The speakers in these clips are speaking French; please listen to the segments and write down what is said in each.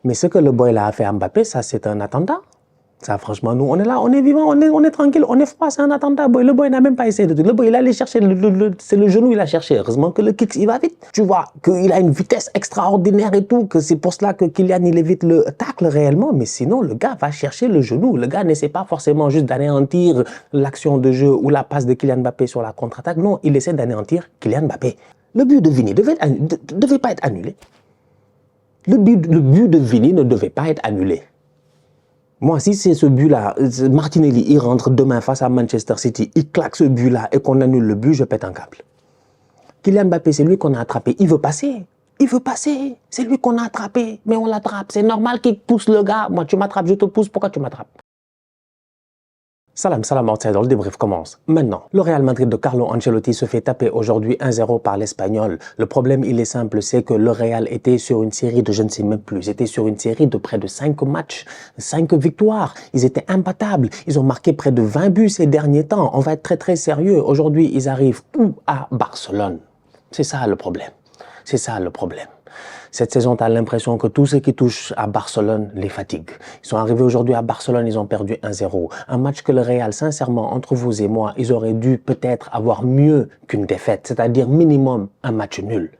Mais ce que le boy là a fait à Mbappé, ça c'est un attentat. Ça, franchement, nous, on est là, on est vivant, on est tranquille, on est froid, c'est un attentat. Boy. Le boy n'a même pas essayé de tout. Le boy, il allait chercher, c'est le genou, il a cherché. Heureusement que le kick, il va vite. Tu vois, qu'il a une vitesse extraordinaire et tout, que c'est pour cela que Kylian, il évite le tacle réellement. Mais sinon, le gars va chercher le genou. Le gars n'essaie pas forcément juste d'anéantir l'action de jeu ou la passe de Kylian Mbappé sur la contre-attaque. Non, il essaie d'anéantir Kylian Mbappé. Le but de Vini devait pas être annulé. Le but de Vini ne devait pas être annulé. Moi, si c'est ce but-là, Martinelli, il rentre demain face à Manchester City, il claque ce but-là et qu'on annule le but, je pète un câble. Kylian Mbappé, c'est lui qu'on a attrapé. Il veut passer. Il veut passer. C'est lui qu'on a attrapé. Mais on l'attrape. C'est normal qu'il pousse le gars. Moi, tu m'attrapes, je te pousse. Pourquoi tu m'attrapes? Salam, salam, outsider, le débrief commence. Maintenant, le Real Madrid de Carlo Ancelotti se fait taper aujourd'hui 1-0 par l'Espagnol. Le problème, il est simple, c'est que le Real était sur une série de je ne sais même plus. Ils étaient sur une série de près de 5 matchs, 5 victoires. Ils étaient imbattables. Ils ont marqué près de 20 buts ces derniers temps. On va être très très sérieux. Aujourd'hui, ils arrivent où? À Barcelone. C'est ça le problème. C'est ça le problème. Cette saison, tu as l'impression que tout ce qui touche à Barcelone les fatigue. Ils sont arrivés aujourd'hui à Barcelone, ils ont perdu 1-0. Un match que le Real, sincèrement, entre vous et moi, ils auraient dû peut-être avoir mieux qu'une défaite, c'est-à-dire minimum un match nul.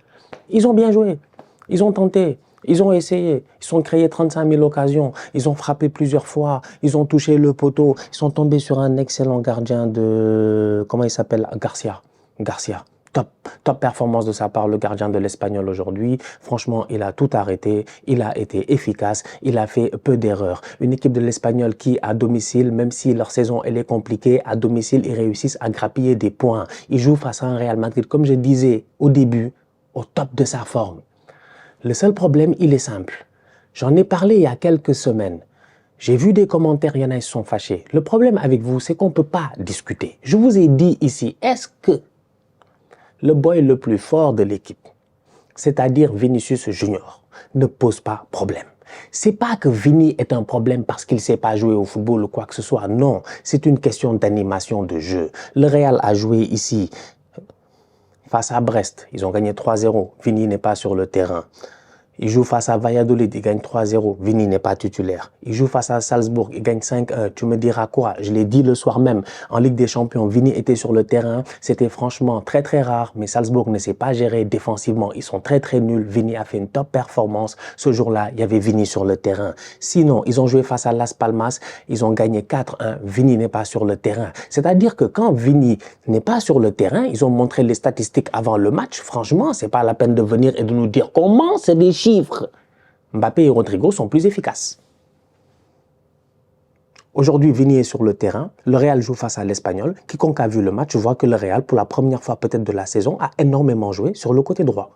Ils ont bien joué, ils ont tenté, ils ont essayé, ils ont créé 35 000 occasions, ils ont frappé plusieurs fois, ils ont touché le poteau, ils sont tombés sur un excellent gardien de... Comment il s'appelle? Garcia. Top performance de sa part, le gardien de l'Espagnol aujourd'hui. Franchement, il a tout arrêté, il a été efficace, il a fait peu d'erreurs. Une équipe de l'Espagnol qui, à domicile, même si leur saison elle est compliquée, à domicile, ils réussissent à grappiller des points. Ils jouent face à un Real Madrid, comme je disais au début, au top de sa forme. Le seul problème, il est simple. J'en ai parlé il y a quelques semaines. J'ai vu des commentaires, il y en a qui sont fâchés. Le problème avec vous, c'est qu'on ne peut pas discuter. Je vous ai dit ici, est-ce que le boy le plus fort de l'équipe, c'est-à-dire Vinicius Junior, ne pose pas problème? C'est pas que Vini est un problème parce qu'il ne sait pas jouer au football ou quoi que ce soit. Non, c'est une question d'animation de jeu. Le Real a joué ici face à Brest. Ils ont gagné 3-0. Vini n'est pas sur le terrain. Il joue face à Valladolid, il gagne 3-0. Vini n'est pas titulaire. Il joue face à Salzbourg, il gagne 5-1. Tu me diras quoi? Je l'ai dit le soir même. En Ligue des Champions, Vini était sur le terrain. C'était franchement très très rare, mais Salzbourg ne s'est pas géré défensivement. Ils sont très très nuls. Vini a fait une top performance. Ce jour-là, il y avait Vini sur le terrain. Sinon, ils ont joué face à Las Palmas. Ils ont gagné 4-1. Vini n'est pas sur le terrain. C'est-à-dire que quand Vini n'est pas sur le terrain, ils ont montré les statistiques avant le match. Franchement, c'est pas la peine de venir et de nous dire comment c'est des chiffres. Mbappé et Rodrigo sont plus efficaces. Aujourd'hui, Vini est sur le terrain. Le Real joue face à l'Espagnol. Quiconque a vu le match voit que le Real, pour la première fois peut-être de la saison, a énormément joué sur le côté droit.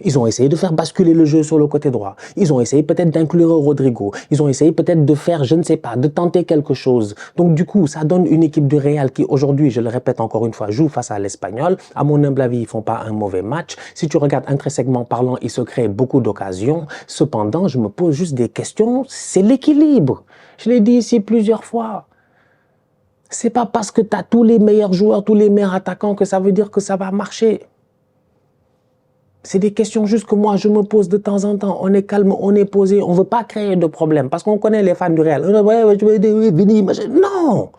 Ils ont essayé de faire basculer le jeu sur le côté droit. Ils ont essayé peut-être d'inclure Rodrigo. Ils ont essayé peut-être de faire, je ne sais pas, de tenter quelque chose. Donc du coup, ça donne une équipe du Real qui aujourd'hui, je le répète encore une fois, joue face à l'Espagnol. À mon humble avis, ils font pas un mauvais match. Si tu regardes intrinsèquement parlant, ils se créent beaucoup d'occasions. Cependant, je me pose juste des questions. C'est l'équilibre. Je l'ai dit ici plusieurs fois. C'est pas parce que tu as tous les meilleurs joueurs, tous les meilleurs attaquants que ça veut dire que ça va marcher. C'est des questions juste que moi, je me pose de temps en temps. On est calme, on est posé, on ne veut pas créer de problème. Parce qu'on connaît les fans du Real. Non!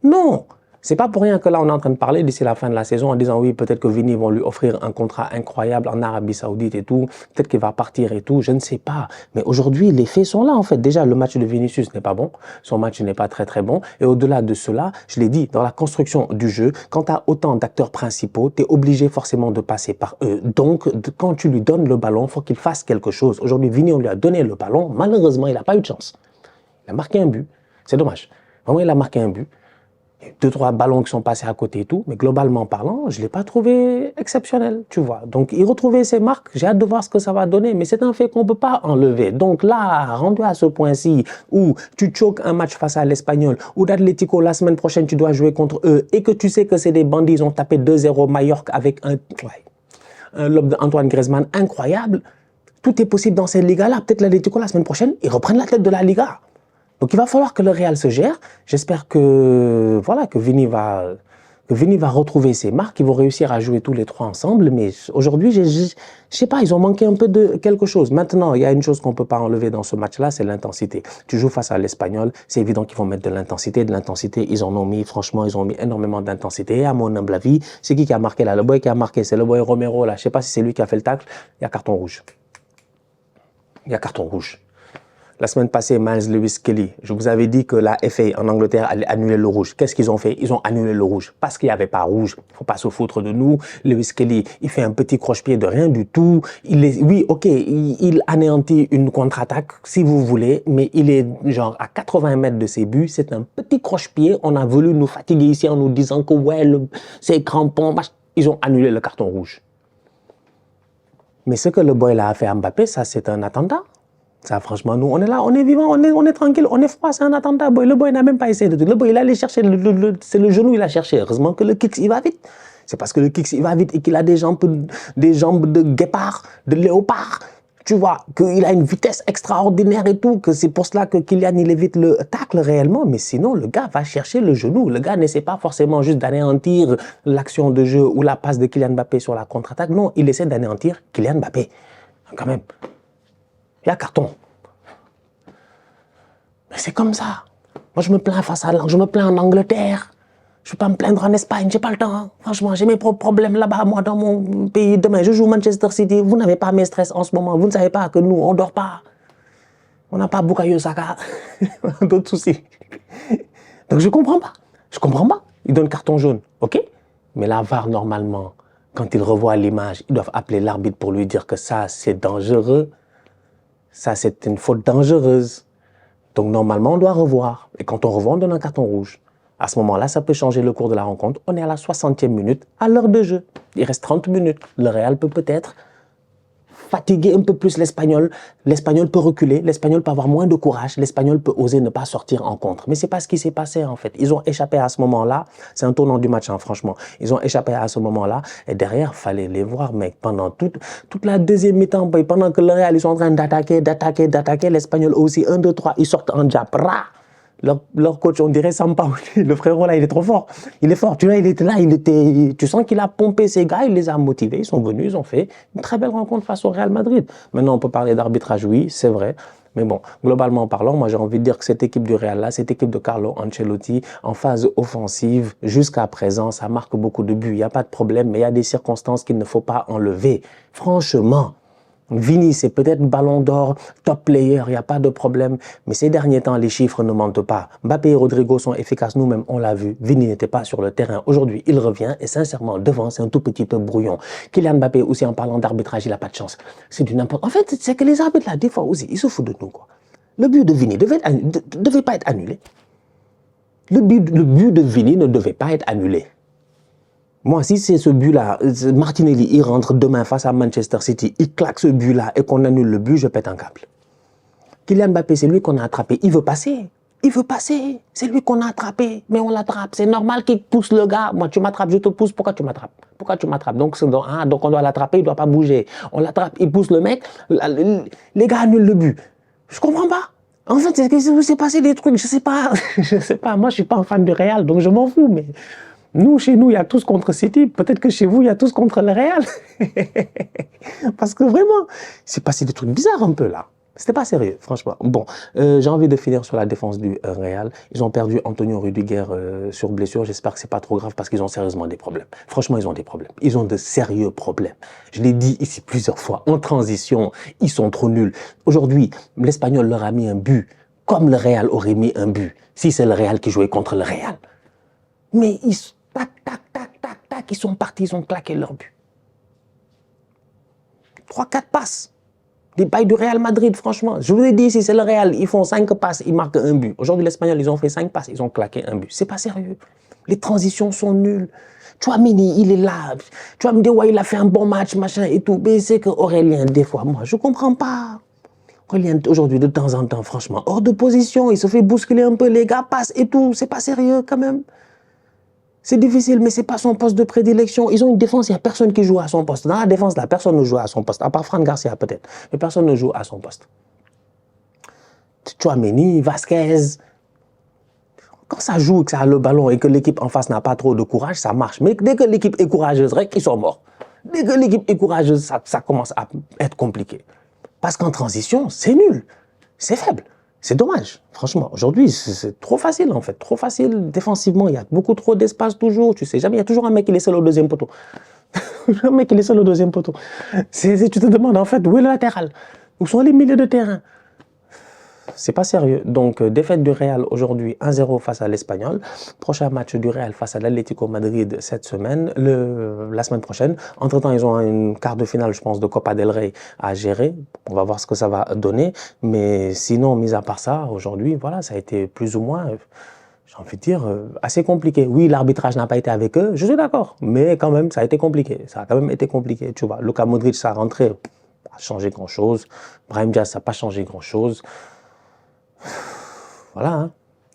Non! C'est pas pour rien que là, on est en train de parler d'ici la fin de la saison en disant oui, peut-être que Vini vont lui offrir un contrat incroyable en Arabie Saoudite et tout. Peut-être qu'il va partir et tout. Je ne sais pas. Mais aujourd'hui, les faits sont là, en fait. Déjà, le match de Vinicius n'est pas bon. Son match n'est pas très, très bon. Et au-delà de cela, je l'ai dit, dans la construction du jeu, quand tu as autant d'acteurs principaux, tu es obligé forcément de passer par eux. Donc, quand tu lui donnes le ballon, il faut qu'il fasse quelque chose. Aujourd'hui, Vini, on lui a donné le ballon. Malheureusement, il n'a pas eu de chance. Il a marqué un but. C'est dommage. Vraiment, il a marqué un but. 2-3 ballons qui sont passés à côté et tout, mais globalement parlant, je ne l'ai pas trouvé exceptionnel, tu vois. Donc, il retrouvait ses marques, j'ai hâte de voir ce que ça va donner, mais c'est un fait qu'on ne peut pas enlever. Donc là, rendu à ce point-ci, où tu choques un match face à l'Espagnol, ou d'Atlético, la semaine prochaine, tu dois jouer contre eux, et que tu sais que c'est des bandits, ils ont tapé 2-0 Mallorca avec un lob d'Antoine Griezmann incroyable, tout est possible dans cette Liga-là. Peut-être l'Atlético, la semaine prochaine, ils reprennent la tête de la Liga. Donc, il va falloir que le Real se gère. J'espère que, voilà, que Vini va que Vini va retrouver ses marques, ils vont réussir à jouer tous les trois ensemble, mais aujourd'hui, je sais pas, ils ont manqué un peu de quelque chose. Maintenant, il y a une chose qu'on peut pas enlever dans ce match-là, c'est l'intensité. Tu joues face à l'Espagnol, c'est évident qu'ils vont mettre de l'intensité, ils en ont mis, franchement, ils ont mis énormément d'intensité. Et à mon humble avis, c'est qui a marqué là? Le boy qui a marqué, c'est le boy Romero là, je sais pas si c'est lui qui a fait le tacle, il y a carton rouge. Il y a carton rouge. La semaine passée, Miles Lewis Kelly, je vous avais dit que la FA en Angleterre allait annuler le rouge. Qu'est-ce qu'ils ont fait? Ils ont annulé le rouge parce qu'il n'y avait pas rouge. Il ne faut pas se foutre de nous. Lewis Kelly, il fait un petit croche-pied de rien du tout. Oui, ok, il anéantit une contre-attaque, si vous voulez, mais il est genre à 80 mètres de ses buts. C'est un petit croche-pied. On a voulu nous fatiguer ici en nous disant que ouais, c'est crampon. Ils ont annulé le carton rouge. Mais ce que le boy là a fait à Mbappé, ça c'est un attentat. Ça, franchement, nous, on est là, on est vivant, on est tranquille, on est froid, c'est un attentat. Boy. Le boy n'a même pas essayé de tout. Le boy, il allait chercher, c'est le genou, il a cherché. Heureusement que le kick, il va vite. C'est parce que le kick, il va vite et qu'il a des jambes de guépard, de léopard. Tu vois, qu'il a une vitesse extraordinaire et tout, que c'est pour cela que Kylian, il évite le tacle réellement. Mais sinon, le gars va chercher le genou. Le gars n'essaie pas forcément juste d'anéantir l'action de jeu ou la passe de Kylian Mbappé sur la contre-attaque. Non, il essaie d'anéantir Kylian Mbappé. Quand même. Il y a carton. Mais c'est comme ça. Moi, je me plains je me plains en Angleterre. Je ne vais pas me plaindre en Espagne, j'ai pas le temps. Hein. Franchement, j'ai mes propres problèmes là-bas, moi, dans mon pays. Demain, je joue Manchester City. Vous n'avez pas mes stress en ce moment. Vous ne savez pas que nous, on ne dort pas. On n'a pas Bukayo Saka. D'autres soucis. Donc, je ne comprends pas. Je ne comprends pas. Ils donnent carton jaune. OK? Mais la VAR, normalement, quand ils revoient l'image, ils doivent appeler l'arbitre pour lui dire que ça, c'est dangereux. Ça, c'est une faute dangereuse. Donc, normalement, on doit revoir. Et quand on revoit, on donne un carton rouge. À ce moment-là, ça peut changer le cours de la rencontre. On est à la 60e minute, à l'heure de jeu. Il reste 30 minutes. Le Real peut peut-être fatiguer un peu plus l'Espagnol. L'Espagnol peut reculer. L'Espagnol peut avoir moins de courage. L'Espagnol peut oser ne pas sortir en contre. Mais ce n'est pas ce qui s'est passé, en fait. Ils ont échappé à ce moment-là. C'est un tournant du match, hein, franchement. Ils ont échappé à ce moment-là. Et derrière, il fallait les voir, mec. Pendant toute la deuxième mi-temps, pendant que le Real, ils sont en train d'attaquer, l'Espagnol aussi, 1, 2, 3, ils sortent en diapra. Leur coach, on dirait Sampaoli, le frérot là, il est trop fort. Il est fort, tu vois, il était là, tu sens qu'il a pompé ses gars, il les a motivés, ils sont venus, ils ont fait une très belle rencontre face au Real Madrid. Maintenant, on peut parler d'arbitrage, oui, c'est vrai. Mais bon, globalement parlant, moi j'ai envie de dire que cette équipe du Real là, cette équipe de Carlo Ancelotti, en phase offensive, jusqu'à présent, ça marque beaucoup de buts. Il n'y a pas de problème, mais il y a des circonstances qu'il ne faut pas enlever. Franchement. Vini, c'est peut-être ballon d'or, top player, il n'y a pas de problème. Mais ces derniers temps, les chiffres ne mentent pas. Mbappé et Rodrigo sont efficaces, nous-mêmes, on l'a vu. Vini n'était pas sur le terrain. Aujourd'hui, il revient et sincèrement, devant, c'est un tout petit peu brouillon. Kylian Mbappé, aussi en parlant d'arbitrage, il n'a pas de chance. C'est du n'importe. En fait, c'est que les arbitres, là, des fois aussi, ils se foutent de nous, quoi. Le but de Vini devait pas être annulé. Le but de Vini ne devait pas être annulé. Moi, si c'est ce but-là, Martinelli, il rentre demain face à Manchester City, il claque ce but-là et qu'on annule le but, je pète un câble. Kylian Mbappé, c'est lui qu'on a attrapé. Il veut passer. Il veut passer. C'est lui qu'on a attrapé. Mais on l'attrape. C'est normal qu'il pousse le gars. Moi, tu m'attrapes, je te pousse. Pourquoi tu m'attrapes? Pourquoi tu m'attrapes? Donc, on doit l'attraper, il ne doit pas bouger. On l'attrape, il pousse le mec. Les gars annulent le but. Je comprends pas. En fait, c'est passé des trucs. Je sais pas. Je sais pas. Moi, je suis pas un fan du Real, donc je m'en fous. Mais nous, chez nous, il y a tous contre City. Peut-être que chez vous, il y a tous contre le Real. Parce que vraiment, c'est passé des trucs bizarres un peu là. C'était pas sérieux, franchement. Bon, j'ai envie de finir sur la défense du Real. Ils ont perdu Antonio Rudiger sur blessure. J'espère que c'est pas trop grave parce qu'ils ont sérieusement des problèmes. Franchement, ils ont des problèmes. Ils ont de sérieux problèmes. Je l'ai dit ici plusieurs fois. En transition, ils sont trop nuls. Aujourd'hui, l'Espagnol leur a mis un but comme le Real aurait mis un but si c'est le Real qui jouait contre le Real. Mais ils ils sont partis, ils ont claqué leur but. 3-4 passes. Des bails du Real Madrid, franchement. Je vous ai dit, si c'est le Real, ils font 5 passes, ils marquent un but. Aujourd'hui, l'Espagnol, ils ont fait 5 passes, ils ont claqué un but. C'est pas sérieux. Les transitions sont nulles. Chouamini, il est là. Tu vas me dire, ouais, il a fait un bon match, machin et tout. Mais c'est que Aurélien, des fois, moi, je comprends pas. Aurélien, aujourd'hui, de temps en temps, franchement, hors de position, il se fait bousculer un peu, les gars passent et tout. C'est pas sérieux, quand même. C'est difficile, mais ce n'est pas son poste de prédilection. Ils ont une défense, il n'y a personne qui joue à son poste. Dans la défense, là, personne ne joue à son poste, à part Fran Garcia peut-être. Mais personne ne joue à son poste. Tchouaméni, Vasquez. Quand ça joue, que ça a le ballon et que l'équipe en face n'a pas trop de courage, ça marche. Mais dès que l'équipe est courageuse, ils sont morts. Dès que l'équipe est courageuse, ça commence à être compliqué. Parce qu'en transition, c'est nul. C'est faible. C'est dommage. Franchement, aujourd'hui, c'est trop facile en fait. Trop facile défensivement. Il y a beaucoup trop d'espace toujours. Tu sais jamais, il y a toujours un mec qui est seul au deuxième poteau. Un mec qui est seul au deuxième poteau. Tu te demandes en fait où est le latéral? Où sont les milieux de terrain? C'est pas sérieux. Donc, défaite du Real aujourd'hui 1-0 face à l'Espagnol. Prochain match du Real face à l'Atlético Madrid cette semaine, la semaine prochaine. Entre-temps, ils ont une quart de finale, je pense, de Copa del Rey à gérer. On va voir ce que ça va donner. Mais sinon, mis à part ça, aujourd'hui, voilà, ça a été plus ou moins, j'ai envie de dire, assez compliqué. Oui, l'arbitrage n'a pas été avec eux, je suis d'accord. Mais quand même, ça a été compliqué. Ça a quand même été compliqué, tu vois. Luka Modric, sa rentrée n'a pas changé grand-chose. Brahim Diaz, ça n'a pas changé grand-chose. Voilà, hein.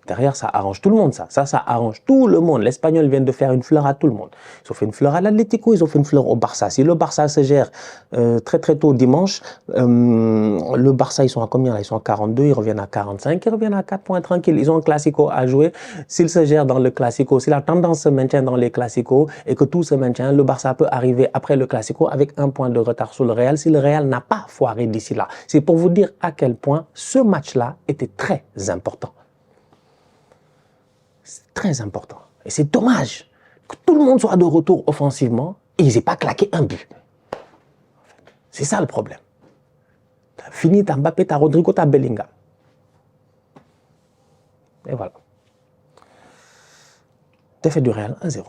Derrière, ça arrange tout le monde, ça arrange tout le monde. L'Espagnol vient de faire une fleur à tout le monde. Ils ont fait une fleur à l'Atlético, ils ont fait une fleur au Barça. Si le Barça se gère très très tôt dimanche, le Barça, ils sont à combien là? Ils sont à 42, ils reviennent à 45, ils reviennent à 4 points tranquilles. Ils ont un Classico à jouer. S'ils se gèrent dans le Classico, si la tendance se maintient dans les Classicos et que tout se maintient, le Barça peut arriver après le Classico avec un point de retard sur le Real si le Real n'a pas foiré d'ici là. C'est pour vous dire à quel point ce match-là était très important. C'est très important. Et c'est dommage que tout le monde soit de retour offensivement et ils n'aient pas claqué un but. C'est ça le problème. T'as fini, t'as Mbappé, t'as Rodrigo, t'as Bellingham. Et voilà. Défaite du Real 1-0.